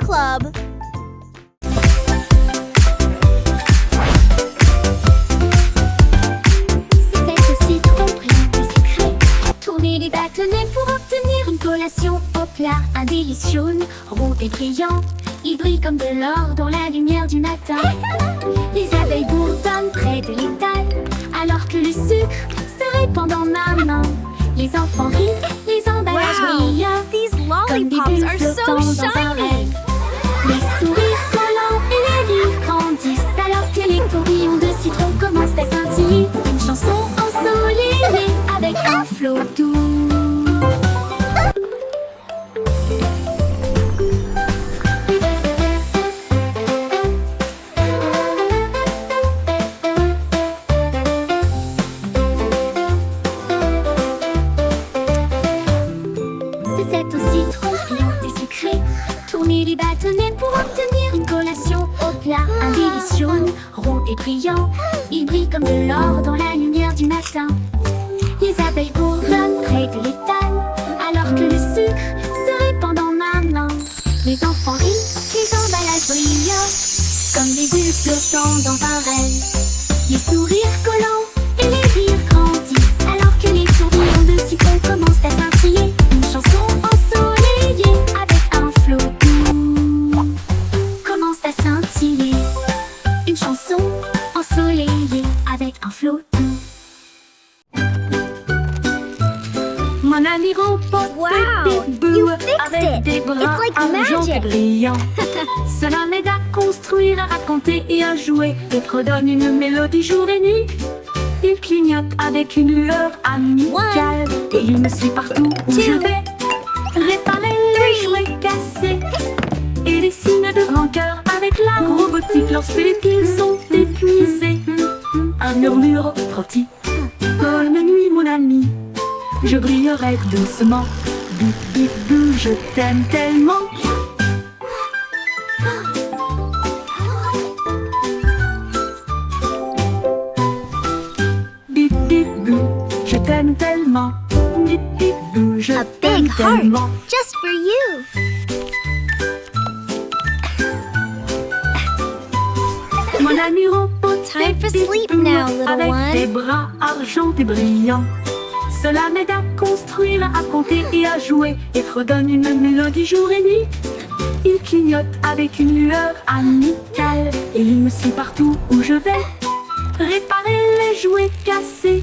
Club. C'est aussi trop brillant et secret. Tourner les bâtonnets pour obtenir une collation au plat. Un délicieux rond et brillant. Il brille comme de l'or dans la lumière du matin. Les abeilles bourdonnent près de l'étal, alors que le sucre se répand dans ma main. Les enfants rient, les emballages brillent. These Comme des lollipops bulles are so flottant dans un shiny. rêve. Les sourires collants et les rires grandissent, alors que les tourbillons de citron commencent à scintiller. Une chanson ensoleillée avec un flot doux. C'est aussi trop brillant et sucré. Tourner les bâtonnets pour obtenir une collation au plat. Un délicieux rond et brillant. Il brille comme de l'or dans la lumière du matin. Les abeilles bourdonnent près de l'étal, alors que le sucre se répand dans ma main. Les enfants rient, les emballages brillent, comme des bulles flottant dans un rêve. Les sourires collants et les rires grandissent, alors que les tourbillons de citron commencent à scintiller. Une chanson ensoleillée avec un flot doux commence à scintiller. Une chanson ensoleillée avec un flot doux. Mon ami robot Wow, Bip Boo, you fixed avec it. des bras It's like argent et magic. brillants. Cela m'aide à construire, à raconter et à jouer, et redonne une mélodie jour et nuit. Il clignote avec une lueur amicale, et il me suit partout où je vais. Réparer les jouets cassés et les signes de rancœur avec la robotique lorsque les piles sont épuisés. Un murmure rôti. Bonne nuit mon ami, je brillerai doucement. Bip bip bou, je t'aime tellement. Bip bip bou, je t'aime tellement. Bip bip bou, je A t'aime big heart, tellement. just for you. Mon ami robot, Time for Bip sleep Boo, now, little avec one. des bras argentés brillants. Cela m'aide à construire, à raconter et à jouer, et redonne une mélodie jour et nuit. Il clignote avec une lueur amicale, et il me suit partout où je vais. Réparer les jouets cassés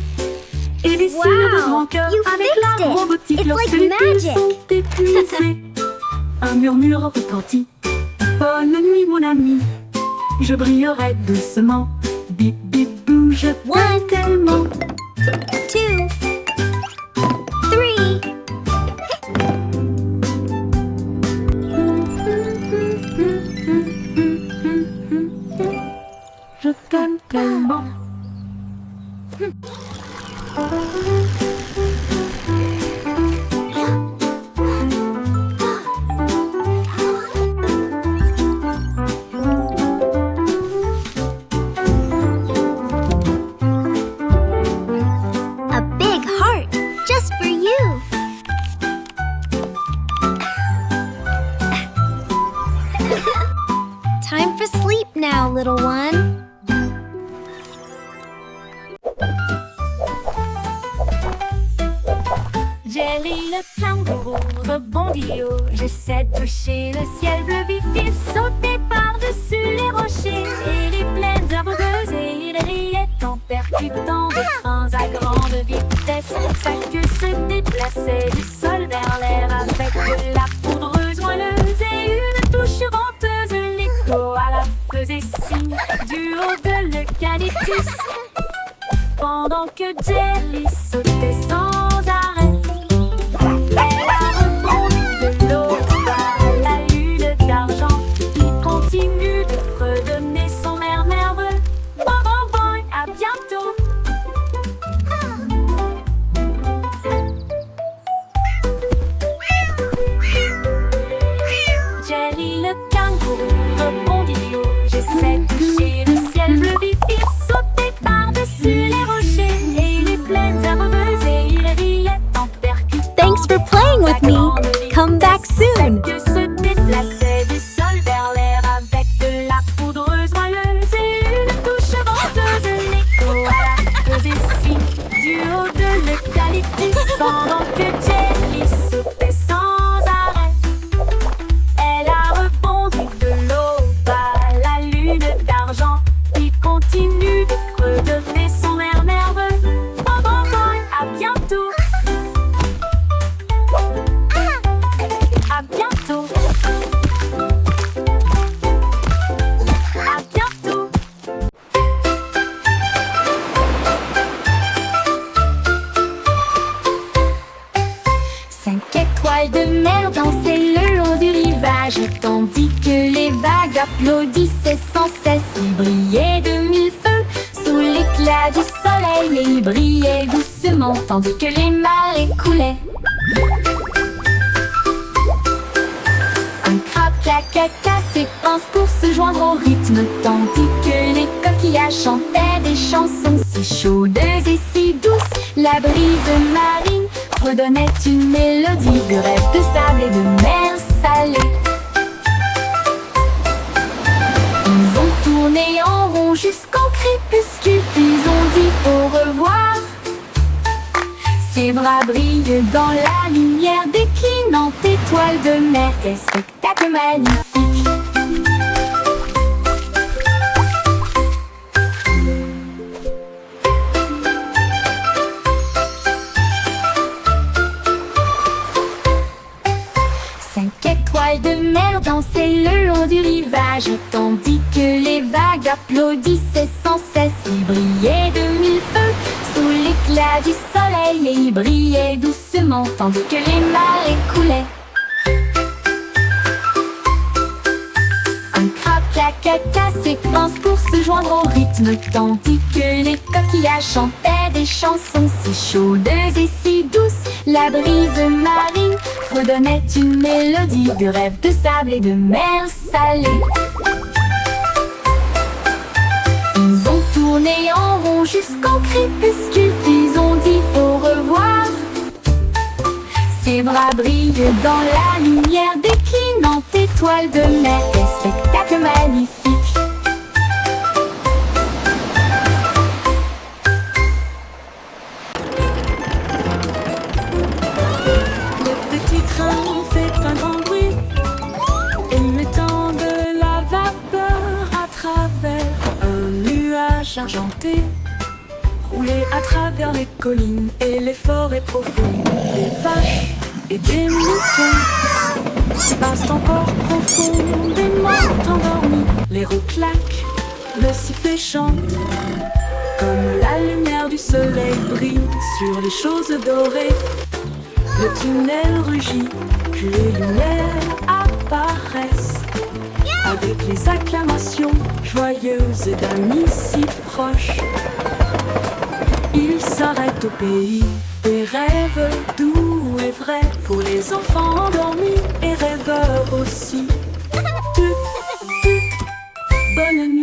et les signes de Wow, rancœur you avec fixed la it. robotique It's lorsque like les piles magic. sont épuisées. Un murmure retentit. Bonne nuit mon ami, je brillerai doucement. Bip bip bou, je t'aime One. tellement. 2, 3. Je t'aime tellement. A big heart, just for you. Time for sleep now, little one. Jerry le kangourou rebondit haut. J'essaie de toucher le ciel bleu vif. Il sautait par-dessus les rochers et les plaines herbeuses. Et il riait en percutant des trains à grande vitesse. Sa queue se déplaçait du sol vers l'air avec de la poudreuse moelleuse et une touche venteuse. L'écho à la faisait signe du haut de l'eucalyptus. Pendant que Jerry sautait sans arrêt, elle a rebondi de l'eau vers la lune d'argent. Il continue de fredonner son air nerveux. Bon, bon, bon, à bientôt. Jerry le kangourou rebondit haut. J'essaie de toucher le ciel bleu vif. Il sautait par-dessus les rochers et les plaines herbeuses et il riait en percutant. Thanks for playing with me. Come back soon. Que se déplaçait du sol étoiles de mer dansaient le long du rivage, tandis que les vagues applaudissaient sans cesse. Il brillait de mille feux sous l'éclat du soleil, et il brillait doucement tandis que les marées coulaient. Un crabe caca s'épanse pour se joindre au rythme, tandis que les coquillages chantaient des chansons si chaudes et si douces. La brise marine redonnait une mélodie de rêve de sable et de mer salée. Ils ont tourné en rond jusqu'au crépuscule, puis ont dit au revoir. Ses bras brillent dans la lumière déclinante étoile de mer. Quel spectacle magnifique! Cinq étoiles de mer dansaient le long du rivage, tandis que les vagues applaudissaient sans cesse. Il brillait de mille feux sous l'éclat du soleil, et il brillait doucement tandis que les marées coulaient. Un crabe caca s'épanse pour se joindre au rythme, tandis que les coquillages chantaient des chansons si chaudes et si douces. La brise marine redonnait une mélodie de rêve de sable et de mer salée. Ils ont tourné en rond jusqu'au crépuscule, puis ont dit au revoir. Ses bras brillent dans la lumière déclinante étoile de mer. Quel spectacle magnifique! Le petit train fait un grand bruit, émettant de la vapeur à travers un nuage argenté. Rouler à travers les collines et les forêts profondes. Des vaches et des moutons passent encore profondément endormis. Les roues claquent, le sifflet chante, comme la lumière du soleil brille sur les choses dorées. Le tunnel rugit, puis les lumières apparaissent, avec les acclamations joyeuses d'amis si proches. Il s'arrête au pays des rêves doux et vrais, pour les enfants endormis et rêveurs aussi. Bonne nuit.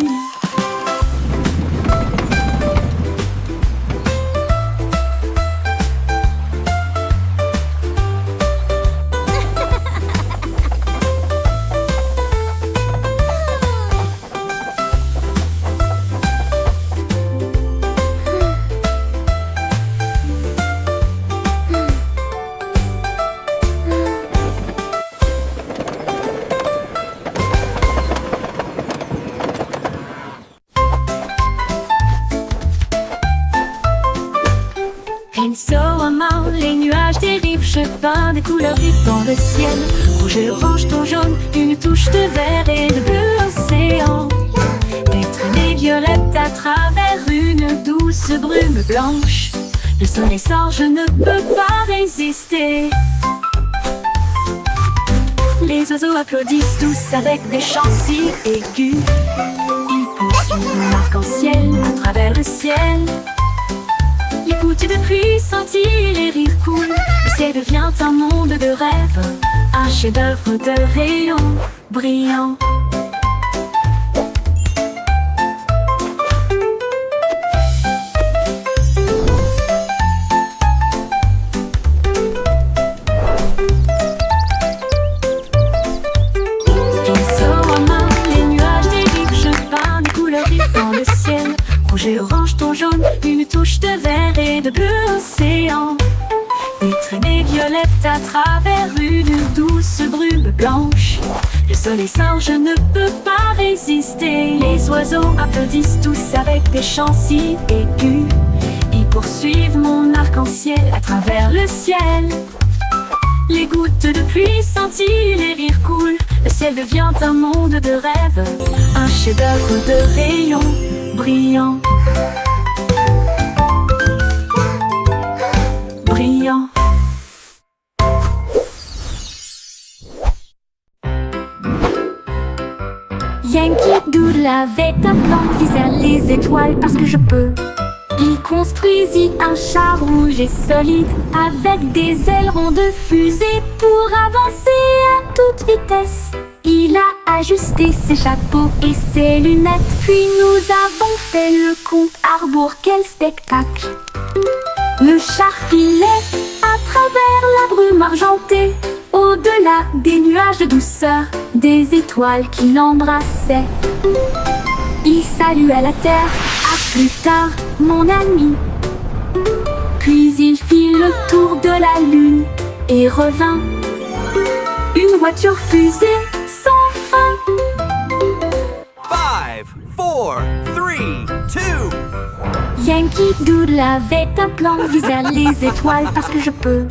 Les nuages dérivent, je peins des couleurs vives dans le ciel. Rouge et orange, ton jaune, une touche de vert et de bleu océan. Des traînées violettes à travers une douce brume blanche. Le soleil sort, je ne peux pas résister. Les oiseaux applaudissent tous avec des chants si aigus. Ils poursuivent mon arc-en-ciel à travers le ciel. Les gouttes de pluie scintillent, les rires coulent. Le ciel devient un monde de rêve, un chef-d'œuvre de rayons brillants. Pinceau en main, les nuages dérivent, je peins des couleurs vives dans le ciel. Rouge et orange, ton jaune, une touche de vert et de bleu océan. Des traînées violettes à travers une douce brume blanche. Le soleil sort, je ne peux pas résister. Les oiseaux applaudissent tous avec des chants si aigus. Ils poursuivent mon arc-en-ciel à travers le ciel. Les gouttes de pluie scintillent, les rires coulent. Le ciel devient un monde de rêve, un chef-d'œuvre de rayons brillants. Brillant. Yankee Doodle avait un plan, visait les étoiles parce que je peux. Il construisit un char rouge et solide avec des ailerons de fusée pour avancer à toute vitesse. Il a ajusté ses chapeaux et ses lunettes, puis nous avons fait le compte à rebours. Quel spectacle! Le char filait à travers la brume argentée, au-delà des nuages de douceur, des étoiles qui l'embrassaient. Il saluait la terre, à plus tard, mon ami. Puis il fit le tour de la lune et revint. Une voiture fusée sans fin. 5, 4, 3, 2. Yankee Doodle avait un plan, visait les étoiles parce que je peux.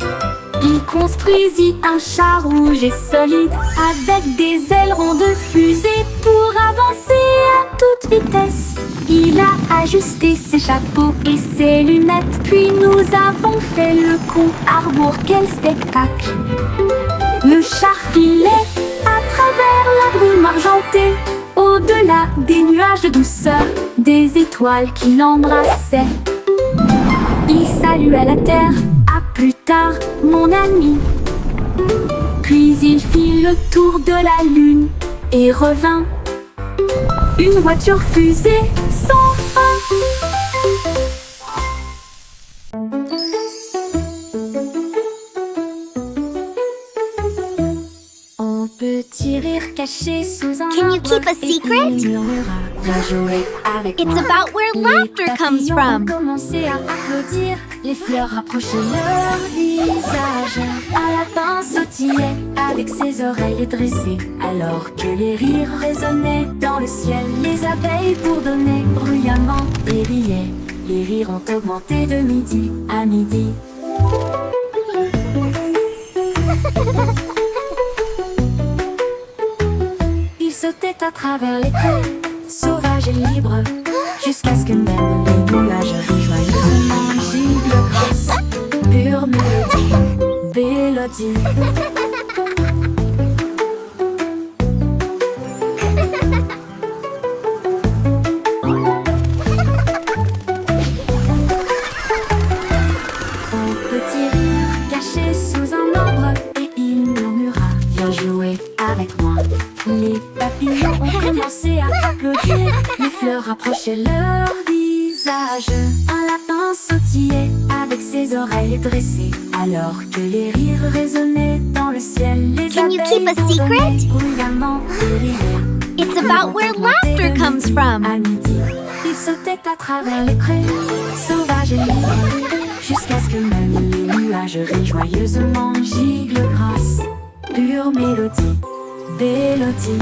Il construisit un char rouge et solide avec des ailerons de fusée pour avancer à toute vitesse. Il a ajusté ses chapeaux et ses lunettes, puis nous avons fait le compte à rebours. Quel spectacle! Le char filait à travers la brume argentée, au-delà des nuages de douceur, des étoiles qui l'embrassaient. Il saluait la terre, à plus tard, mon ami. Puis il fit le tour de la lune et revint. Une voiture fusée sans fin. Un petit rire caché sous un Can you arbre keep a et secret? il murmura, viens jouer avec It's moi. about where Les laughter comes papillons from. ont commencé à applaudir, les fleurs rapprochaient leur visage. Un lapin sautillait avec ses oreilles dressées, alors que les rires résonnaient dans le ciel. Les abeilles bourdonnaient bruyamment et riaient. Les rires ont augmenté de midi à midi. Il sautait à travers les prés, sauvage et libre, jusqu'à ce que même les nuages joyeusement gibent grâce. Pure mélodie, mélodie. Un petit rire caché sous un arbre et il murmura, viens jouer avec moi. Les papillons ont commencé à applaudir, les fleurs rapprochaient leur visage. Un lapin sautillait avec ses oreilles dressées, alors que les rires résonnaient dans le ciel. Les Can you abeilles keep a bourdonnaient secret? bruyamment et riaient. It's about where laughter comes from. À midi, il sautait à travers les prés, sauvage et libre, jusqu'à ce que même les nuages rient joyeusement giclent grâce. Pure mélodie, mélodie.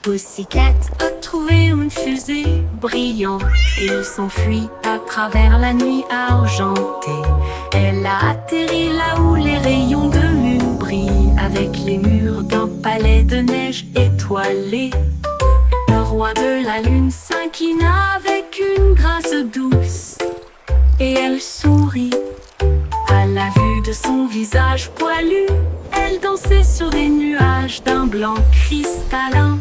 Pussycat a trouvé une fusée brillante et il s'enfuit à travers la nuit argentée. Elle a atterri là où les rayons de lune brillent, avec les murs d'un palais de neige étoilé. Le roi de la lune s'inclina avec une grâce douce et elle sourit à la vue de son visage poilu. Elle dansait sur des nuages d'un blanc cristallin.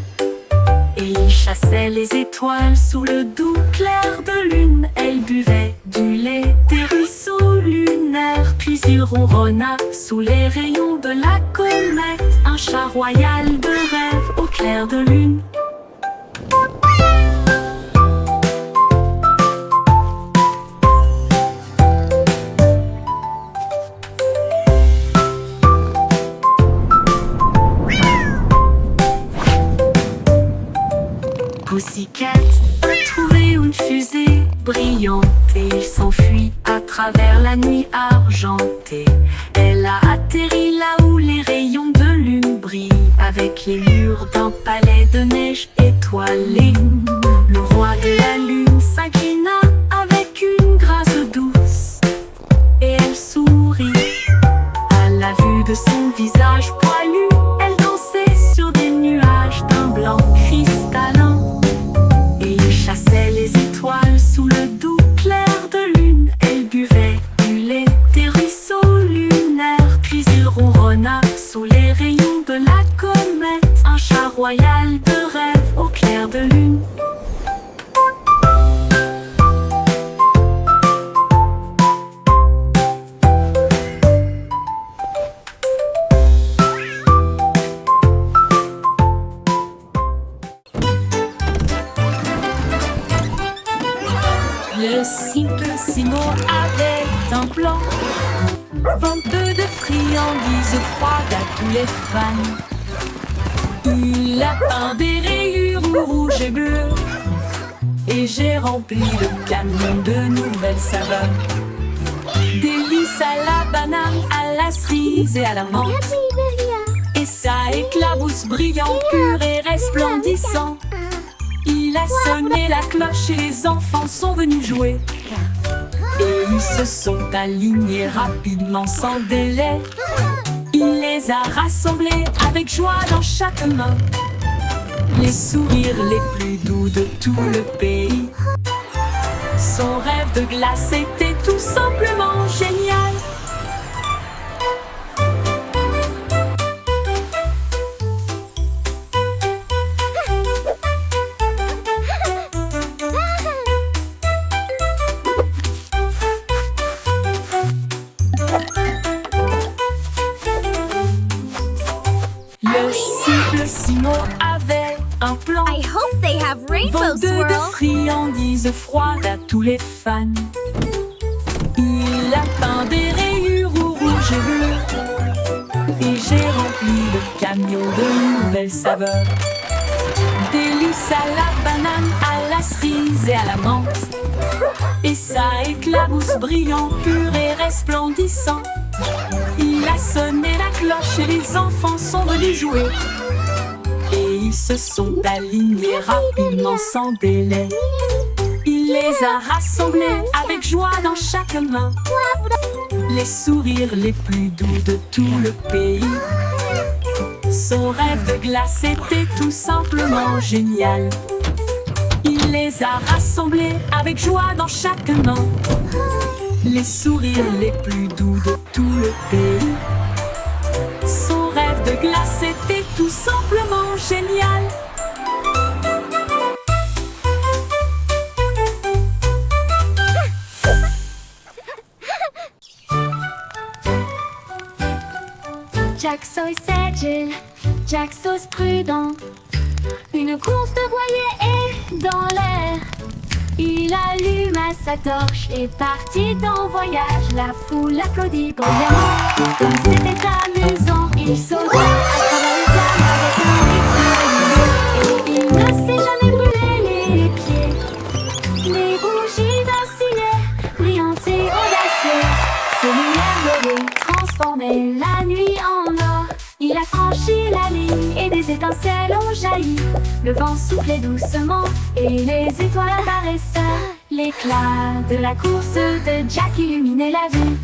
Et il chassait les étoiles sous le doux clair de lune. Elle buvait du lait des ruisseaux lunaires. Puis il ronronna sous les rayons de la comète, un char royal de rêve au clair de lune. Pussycat a trouvé une fusée brillante et il s'enfuit à travers la nuit argentée. Elle a atterri là où les rayons de lune brillent, avec les murs d'un palais de neige étoilé. Le roi de la lune s'inclina avec une grâce douce et elle sourit à la vue de son visage poilu. Elle dansait sur des nuages d'un blanc cristallin. Et il chassait les étoiles royale de rêve au clair de lune. Le simple Simon avait un plan, vendeuse de friandises froides à tous les fans. Il a peint des rayures rouges et bleues, et j'ai rempli le camion de nouvelles saveurs. Délices à la banane, à la cerise et à la menthe. Et ça éclabousse brillant, pur et resplendissant. Il a sonné la cloche et les enfants sont venus jouer. Et ils se sont alignés rapidement sans délai. Il les a rassemblés avec joie dans chaque main. Les sourires les plus doux de tout le pays. Son rêve de glace était tout simplement génial. Le simple Simon avait un plan, I hope they have rainbow vendeuse de swirl. friandises froides à tous les fans. Il a peint des rayures rouges et bleues, et j'ai rempli le camion de nouvelles saveurs. Délices à la banane, à la cerise et à la menthe. Et ça éclabousse brillant, pur et resplendissant. Il a sonné la cloche et les enfants sont venus jouer. Et ils se sont alignés rapidement sans délai. Il les a rassemblés avec joie dans chaque main. Les sourires les plus doux de tout le pays. Son rêve de glace était tout simplement génial. Il les a rassemblés avec joie dans chaque main. Les sourires les plus doux de tout le pays. Son rêve de glace était tout simplement génial. Jack Sauce agile, Jack Sauce prudent. Une course de voilier est dans l'air. Il alluma sa torche et partit en voyage. La foule applaudit bruyamment. Comme c'était amusant, il sauta à travers les flammes avec un rythme régulier. Et il ne s'est jamais brûlé les pieds. Les bougies vaccillaient, brillantes et audacieuses. Ses lumières dorées transformaient la nuit en or. Il a franchi la ligne et des étincelles ont jailli. Le vent soufflait doucement et les étoiles apparaissaient. L'éclat de la course de Jack illuminait la vue.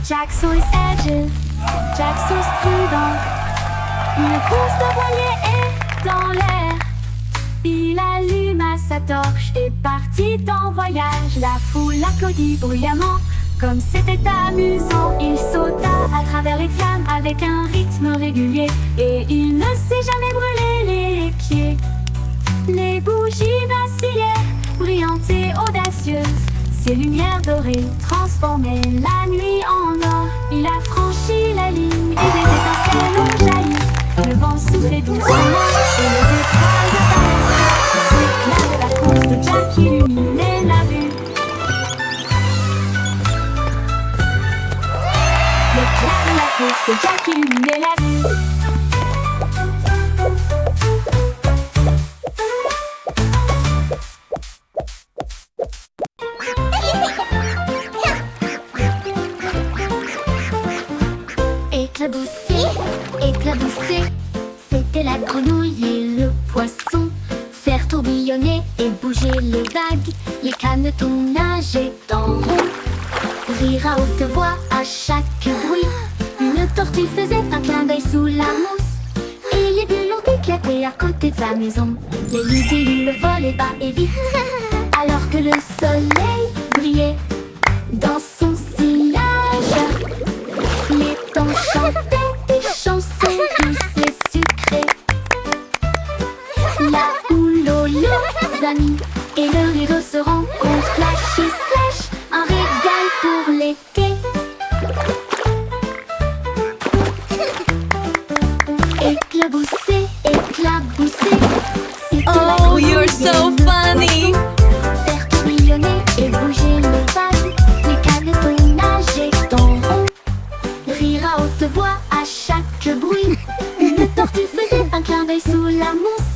Jack Sauce agile, Jack Sauce prudent. Une course de voilier est dans l'air. Il alluma sa torche et partit en voyage. La foule applaudit bruyamment. Comme c'était amusant, il sauta à travers les flammes avec un rythme régulier. Et il ne s'est jamais brûlé les pieds. Les bougies vacillaient, brillantes et audacieuses. Ses lumières dorées transformaient la nuit en or. Il a franchi la ligne et des étincelles ont jailli. Le vent soufflait doucement et les étoiles apparaissaient. L'éclat de la course de Jack illuminait la vue. L'éclat de la course de Jack illuminait la vue. Éclaboussé, éclaboussé, c'était la grenouille et le poisson. Faire tourbillonner et bouger les vagues, les canetons nageaient en rond. Rire à haute voix à chaque bruit, une Une tortue faisait un clin d'œil sous la mousse, et les bulles ont éclaté à côté de sa maison. Les libellules volaient bas et vite, alors que le soleil brillait dans son sillage. Les temps chantaient des chansons douces et sucrées. Là où l'eau, les amis et le rideau se rencontrent, splash et splash, un régal pour l'été. Éclaboussé, éclaboussé, c'était la Oh, grande you're so idée de funny. poisson. Faire tourbillonner et bouger le vague, les canetons nager dans rond, rire à haute voix à chaque bruit. Une tortue faisait un clin d'œil sous la mousse,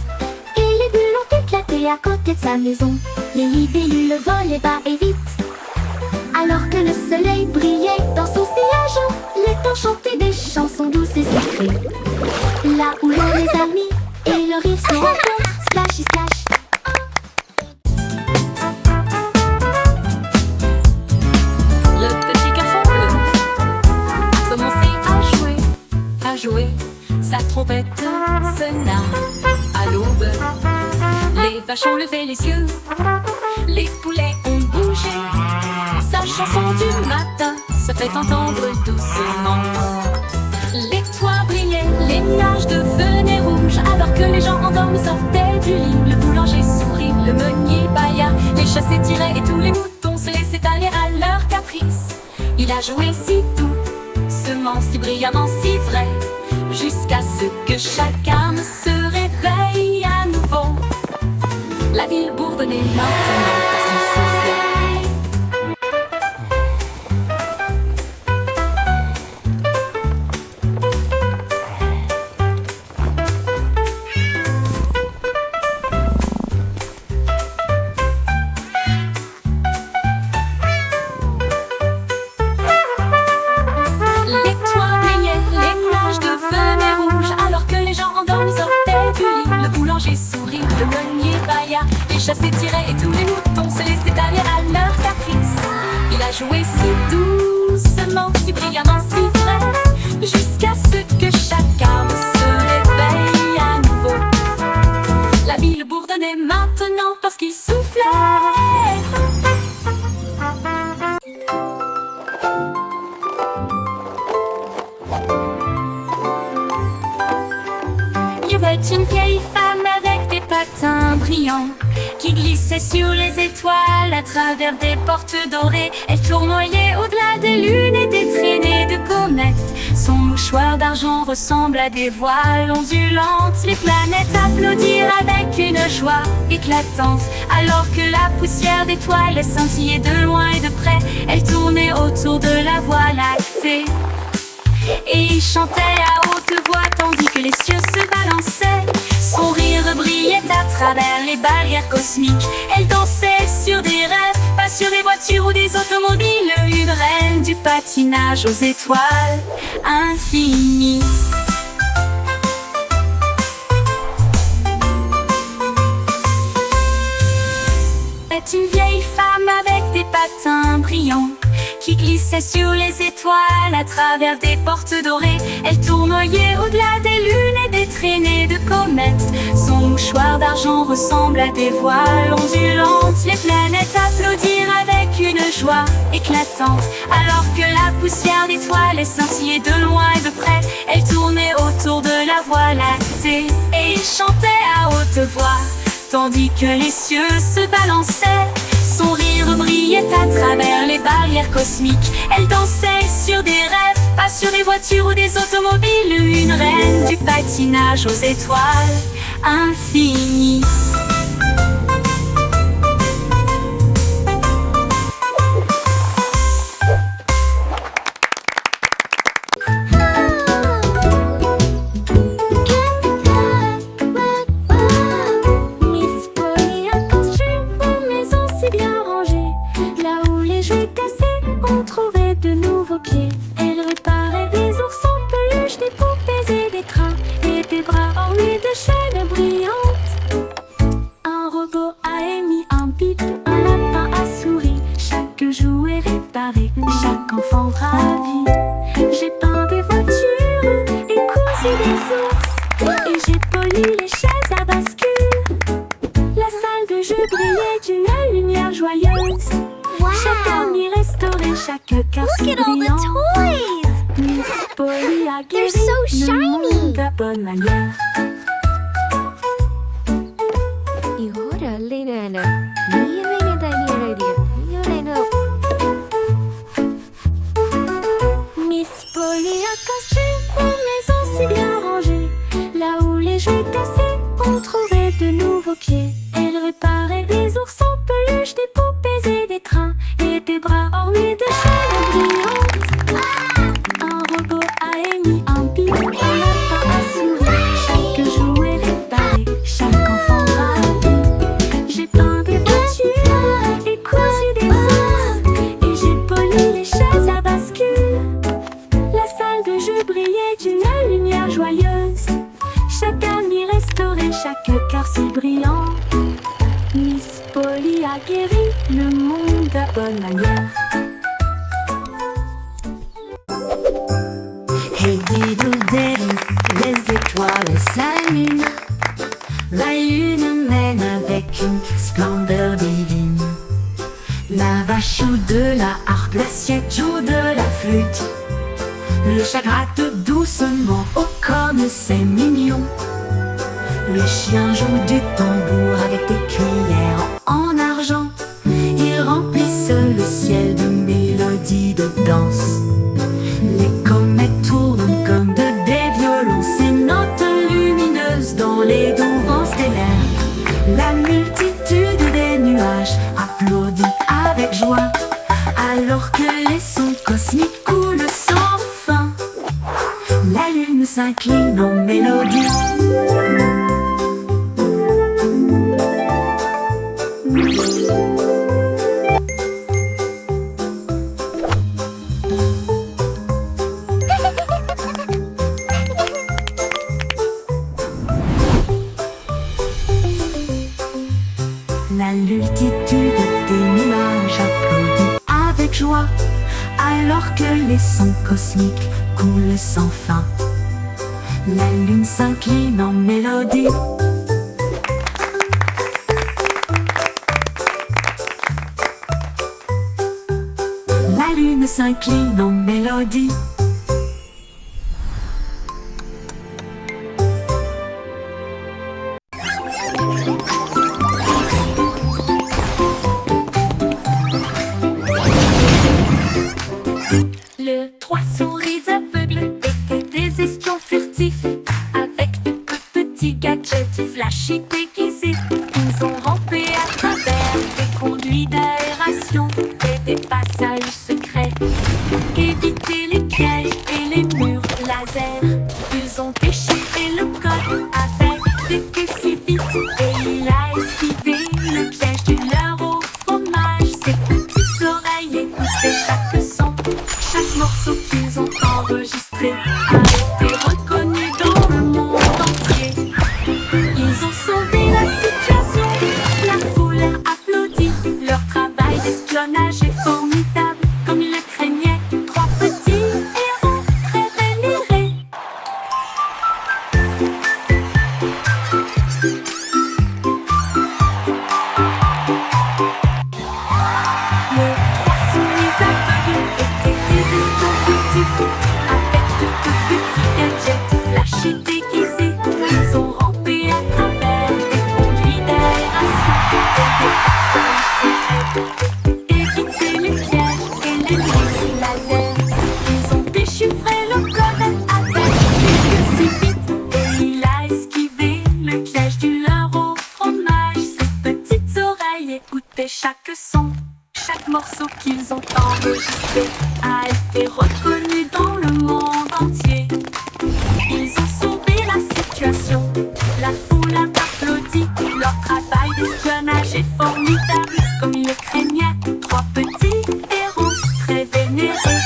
et les bulles ont éclaté à côté de sa maison. Les libellules volaient bas et vite, alors que le soleil brillait dans son sillage. Les temps chantaient des chansons douces et sucrées. Là où l'eau, les amis et le rire se rencontrent, splash et splash. Le petit garçon bleu a commencé à jouer. Sa trompette sonna à l'aube. Les vaches ont levé les yeux, les poulets ont bougé. Sa chanson du matin se fait entendre doucement. Les toits brillaient, les nuages devenaient rouges, alors que les gens endormis sortaient du lit. Le boulanger sourit, le meunier bâilla, les chats s'étiraient et tous les moutons se laissaient aller à leur caprice. Il a joué si doucement, si brillamment, si vrai, jusqu'à ce que chacun se réveille à nouveau. La ville bourdonnait maintenant parce qu'il soufflait. Les toits brillaient, les nuages devenaient rouges, alors que les gens endormis sortaient du lit. Le boulanger sourit, le meunier bâilla, les chats s'étiraient et tous les moutons se laissaient aller à leur caprice. Il a joué si doucement, si brillamment, si vrai, jusqu'à ce que chacun se réveille à nouveau. La ville bourdonnait maintenant parce qu'il soufflait. Il y avait une vieille femme avec des patins brillants qui glissait sur les étoiles à travers des portes dorées. Elle tournoyait au-delà des lunes et des traînées de comètes. Son mouchoir d'argent ressemble à des voiles ondulantes. Les planètes applaudirent avec une joie éclatante, alors que la poussière d'étoiles scintillait de loin et de près. Elle tournait autour de la Voie lactée et il chantait à haute voix tandis que les cieux se balançaient. Son rire brillait à travers les barrières cosmiques. Elle dansait sur des rêves, pas sur des voitures ou des automobiles. Une reine du patinage aux étoiles infinies. C'est une vieille femme avec des patins brillants qui glissait sur les étoiles à travers des portes dorées. Elle tournoyait au-delà des lunes et des traînées de comètes. Son mouchoir d'argent ressemble à des voiles ondulantes. Les planètes applaudirent avec une joie éclatante, alors que la poussière d'étoiles scintillait de loin et de près. Elle tournait autour de la Voie lactée et il chantait à haute voix tandis que les cieux se balançaient. Son rire brillait à travers les barrières cosmiques. Elle dansait sur des rêves, pas sur des voitures ou des automobiles. Une reine du patinage aux étoiles infinies. Miss Polly a construit une maison si bien rangée. Là où les jouets cassés ont trouvé de nouveaux pieds. Elle réparait des ours en peluche, des poupées et des crins, et des bras ornés de chaînes brillantes. aussi des ours. Et j'ai poli les chaises à bascule. La salle de jeu brillait d'une lumière joyeuse. Chaque ami restaurait chaque carreau Look at all the brillant. toys! Miss Polly a guéri so le shiny. monde de bonne manière. 이거를 Miss Polly a conçu une maison si bien rangée. Là où les jouets cassés, on trouvait de nouveaux pieds. Elle réparait des ours en peluche, des poupées et des trains, et des bras ornés de chaînes brillantes. Un robot a émis un bip, un lapin a souri. Chaque jouet réparé, chaque enfant ravi. J'ai peint des voitures et cousu des ours, et j'ai poli les chaises à bascule. La salle de jeu brillait d'une lumière joyeuse. Chaque ami restaurait chaque cœur si brillant. Miss Polly a guéri le monde à bonne manière. Hey diddle-diddle, les étoiles s'allument. La lune mène avec une splendeur divine. La vache joue de la harpe, l'assiette joue de la flûte. Le chat gratte doucement, oh comme c'est mignon. Le chien joue du tambour avec des cuillères en argent. Ils remplissent le ciel de mélodies de danse. Les comètes tournent comme des violons, ces notes lumineuses dans les doux vents stellaires. La multitude des nuages applaudit avec joie, alors que les sons cosmiques coulent sans fin. La lune s'incline en mélodie. La multitude des nuages applaudit avec joie, alors que les sons cosmiques coulent sans fin. La lune s'incline en mélodie. La lune s'incline en mélodie. Le trois souris aveugles étaient des espions furtifs, avec de petits gadgets flashy déguisés. Ils ont rampé à travers des conduits d'aération et des passages secrets, évité les pièges et les murs laser. Ils ont déchiré le code avec des queues si vite, et il a esquivé le piège du leurre au fromage. Ses petites oreilles écoutaient chaque son. Chaque morceau qu'ils ont enregistré a été reconnu dans le monde entier. Ils ont sauvé la situation, la foule a applaudi. Leur travail d'espionnage est formidable, comme ils le craignaient. Trois petits héros très vénérés. Les trois souris aveugles étaient des espions furtifs, avec de petits gadgets flashy déguisés. Ils ont rampé à travers des conduits d'aération et des passages secrets, évité les pièges et les murs laser. Ils ont déchiffré le code avec des queues si vite, et il a esquivé le piège du leurre au fromage. Ses petites oreilles écoutaient chaque son. Chaque morceau qu'ils ont enregistré a été reconnu dans le monde entier. Ils ont sauvé la situation, la foule a applaudi. Leur travail d'espionnage est formidable, comme ils le craignaient. Trois petits héros très vénérés.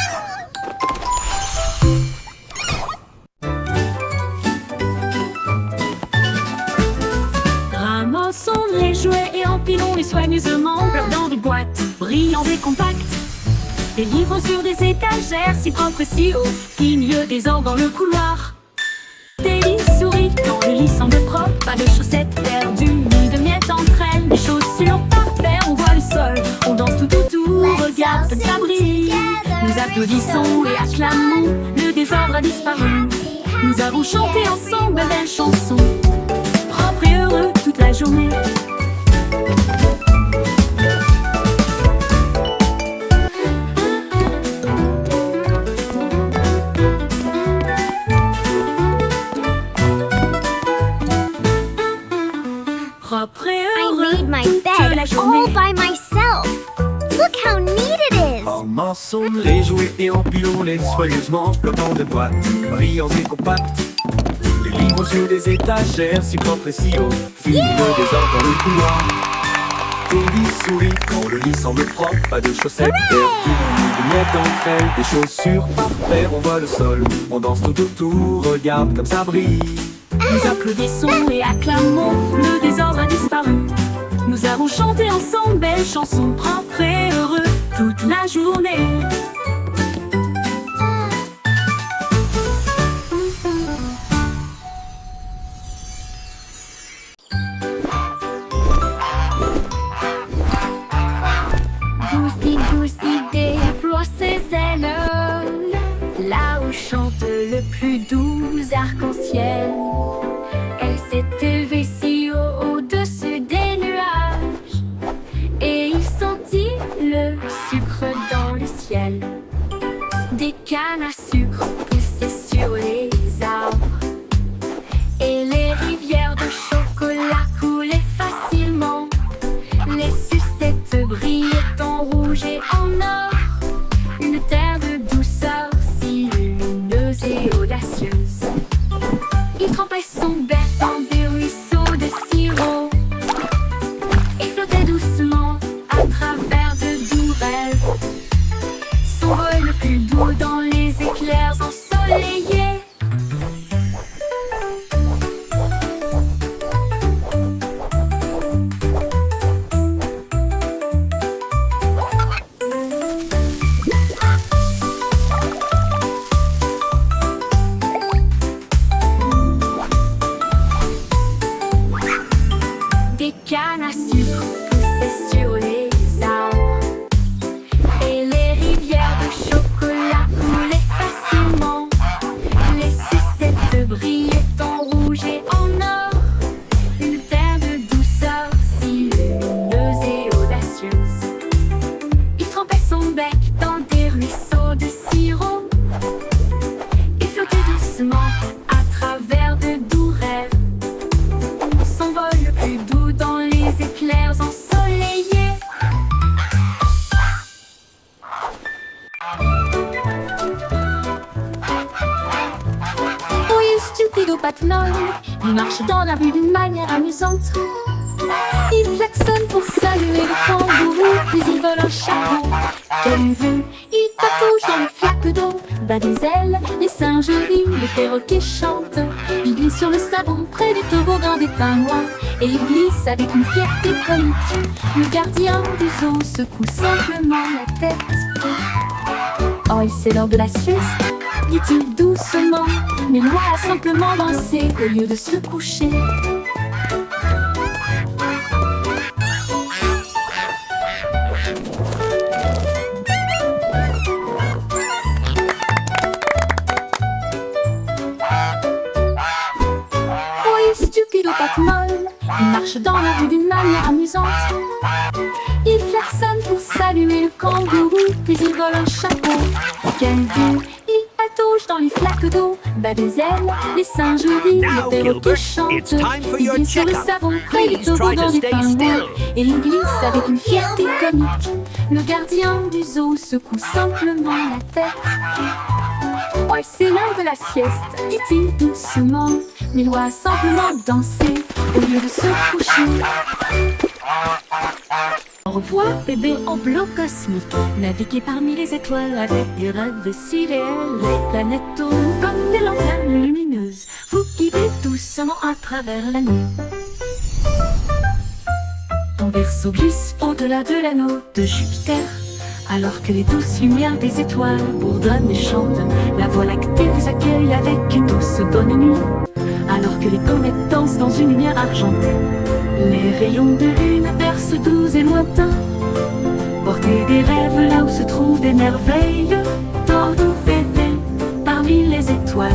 Ramassons les jouets et empilons-les soigneusement dans des boîtes brillants et compactes. Des livres sur des étagères si propres, si hauts, qu'il y ait des ordres dans le couloir. Pas de chaussettes perdues, ni de miettes entre elles. Les chaussures par paire, on voit le sol. On danse tout autour, regarde comme ça brille. Nous applaudissons et acclamons, le désordre a disparu. Nous avons chanté ensemble de belles chansons, propres et heureux toute la journée. Propre et I heureux made my toute bed la all journée. by myself. Look how neat it is. En morceaux, les jouets et empilons-les soigneusement, flottant de boîtes, brillants et compacts. Les livres sur des étagères, si propres et si hauts, finit le désordre dans le couloir. Teddy sourit quand le lit semble propre, pas de chaussettes perdues, ni de miettes entre elles. Des chaussures par paire, on voit le sol, on danse tout autour, regarde comme ça brille. Nous applaudissons et acclamons, le désordre a disparu. Nous avons chanté ensemble belles chansons, propres et heureux toute la journée. Goosey, Goosey déploie ses ailes, là où chante le plus doux arc-en-ciel. Elle s'est élevée si haut au-dessus des nuages, et il sentit le sucre dans le ciel. Des cannes à sucre poussaient sur les arbres, et les rivières de chocolat coulaient facilement. Les sucettes brillaient en rouge et en or, une terre de douceur si lumineuse et audacieuse. Il trempait son bec dans des ruisseaux de sirop et flottait doucement à travers de doux rêves. Son vol le plus doux dans les éclairs ensoleillés. Des cannes à sucre poussaient sur les arbres, et les rivières de chocolat coulaient facilement. Les sucettes brillaient en rouge et en or, une terre de douceur si lumineuse et audacieuse. Il trempait son bec dans des ruisseaux de sirop et flottait doucement à travers de doux rêves. Son vol le plus doux dans les éclairs ensoleillés. Oui, stupido Batman, il marche dans la rue d'une manière amusante. Il klaxonne pour saluer le kangourou, puis il vole un chapeau. Quelle vue! Il patouche dans les flaques d'eau, bat des ailes, les singes rient, les perroquets chantent. Il glisse sur le savon près du toboggan des pingouins, et il glisse avec une fierté comique. Le gardien du zoo secoue simplement la tête. Oh, c'est l'heure de la sieste, dit-il doucement, mais Loi a simplement dansé au lieu de se coucher. Stupido Batman, il marche dans la rue d'une manière amusante. Il klaxonne pour saluer le kangourou, puis il vole un chapeau. Quelle vue! Il patouche dans les flaques d'eau, bat des ailes, les singes rient, Now, les perroquets Gilbert, chantent. it's time for Il your glisse sur le checkup. savon près du Please try to toboggan des stay pingouins, still. et il glisse avec une fierté comique. Le gardien du zoo secoue simplement la tête. Oh, c'est l'heure de la sieste, dit-il doucement, mais Loi a simplement dansé au lieu de se coucher. Au revoir, bébé en bleu cosmique. Naviguez parmi les étoiles avec des rêves si réels. Les planètes tournent comme des lanternes lumineuses. Vous guidez doucement à travers la nuit. Ton vaisseau glisse au-delà de l'anneau de Jupiter. Alors que les douces lumières des étoiles bourdonnent et chantent, la Voie lactée vous accueille avec une douce bonne nuit. alors que les comètes dansent dans une lumière argentée. Les rayons de lune bercent doux et lointains. Portez des rêves là où se trouvent des merveilles. Tordou bébé parmi les étoiles.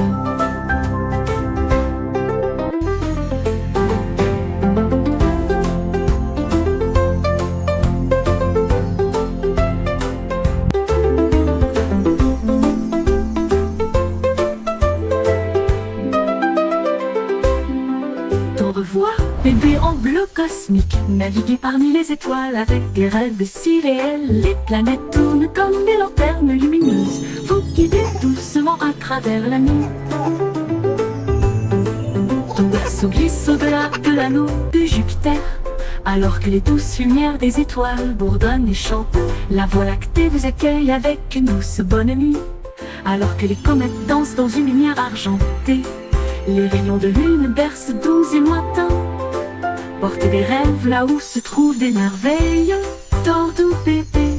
Au revoir, bébé en bleu cosmique. Naviguez parmi les étoiles avec des rêves si réels. Les planètes tournent comme des lanternes lumineuses. Vous guidez doucement à travers la nuit. Ton berceau glisse au-delà de l'anneau de Jupiter, alors que les douces lumières des étoiles bourdonnent et chantent. La Voie lactée vous accueille avec une douce bonne nuit, alors que les comètes dansent dans une lumière argentée. Les rayons de lune bercent doux et lointains. Portez des rêves là où se trouvent des merveilles. Tordou bébé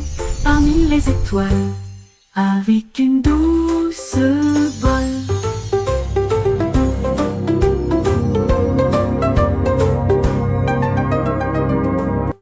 parmi les étoiles, avec une douce